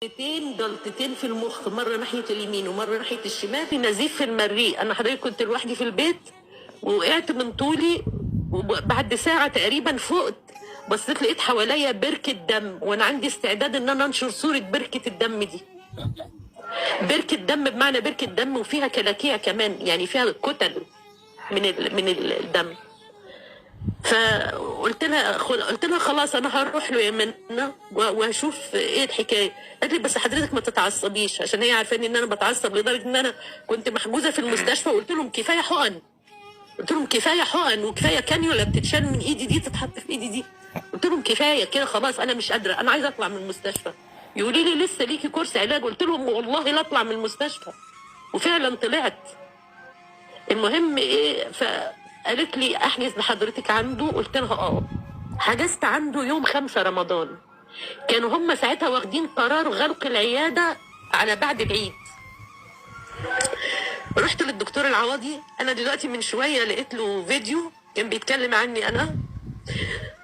جلطتين في المخ، مره ناحيه اليمين ومره ناحيه الشمال، نزيف في المريء. انا حضرتك كنت لوحدي في البيت ووقعت من طولي، وبعد ساعه تقريبا فقت، بصيت لقيت حواليا بركه دم، وانا عندي استعداد ان انا انشر صوره بركه الدم دي. بركه دم بمعنى بركه دم، وفيها كلاكيع كمان، يعني فيها كتل من الدم. فقلت لها خلاص انا هروح له يا منى وهشوف ايه الحكايه. قالت لي بس حضرتك ما تتعصبيش، عشان هي عارفاني ان انا بتعصب لدرجه ان انا كنت محجوزه في المستشفى. وقلت لهم كفايه حقن، قلت لهم كفايه حقن وكفايه كانيولا بتتشال من ايدي دي تتحط في ايدي دي. قلت لهم كفايه كده خلاص، انا مش قادره، انا عايزه اطلع من المستشفى. يقولوا لي لسه ليكي كورس علاج. قلت لهم والله لا اطلع من المستشفى، وفعلا طلعت. المهم ايه، فقالت لي احجز لحضرتك عنده. قلت لها حجزت عنده يوم 5 رمضان. كانوا هم ساعتها واخدين قرار غلق العياده على بعد العيد. رحت للدكتور العوضي. انا دلوقتي من شويه لقيت له فيديو كان بيتكلم عني انا.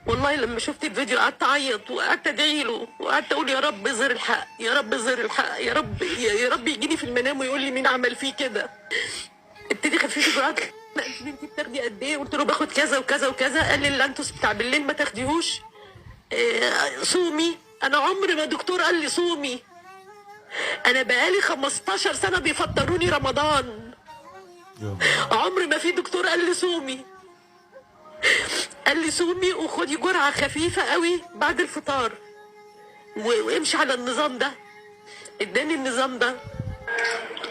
والله لما شفت الفيديو قعدت اعيط وقعدت ادعي له وقعدت اقول يا رب اظهر الحق، يا رب اظهر الحق، يا رب يا رب يجيني في المنام ويقول لي مين عمل فيه كده. ابتدي خفيف جرعات. انت بتاخدي قد ايه؟ قلت له باخد كذا وكذا وكذا. قال لي اللانتوس بتاع بالليل ما تاخديهوش، صومي. انا عمري ما دكتور قال لي صومي. انا بقالي 15 سنه بيفطروني رمضان، عمري ما في دكتور قال لي صومي. قال لي صومي وخدي جرعه خفيفه قوي بعد الفطار وامشي على النظام ده. اداني النظام ده.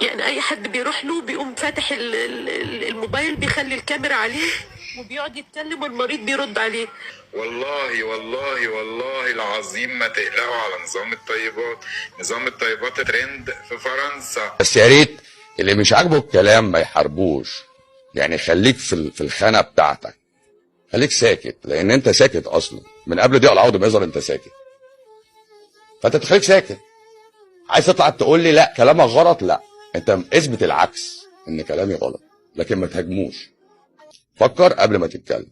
يعني اي حد بيروح له بيقوم فاتح الموبايل، بيخلي الكاميرا عليه وبيقعد يتكلم والمريض بيرد عليه. والله والله والله العظيم ما تقلقوا على نظام الطيبات. نظام الطيبات ترند في فرنسا. بس يا ريت اللي مش عاجبه الكلام ما يحاربوش، يعني خليك في الخانه بتاعتك، خليك ساكت، لان انت ساكت اصلا من قبل ضيق العوض ما يظهر. انت ساكت، فانت تخليك ساكت. عايز تطلع تقول لي لا كلامك غلط، لا انت اثبت العكس ان كلامي غلط، لكن ما تهاجموش. فكر قبل ما تتكلم.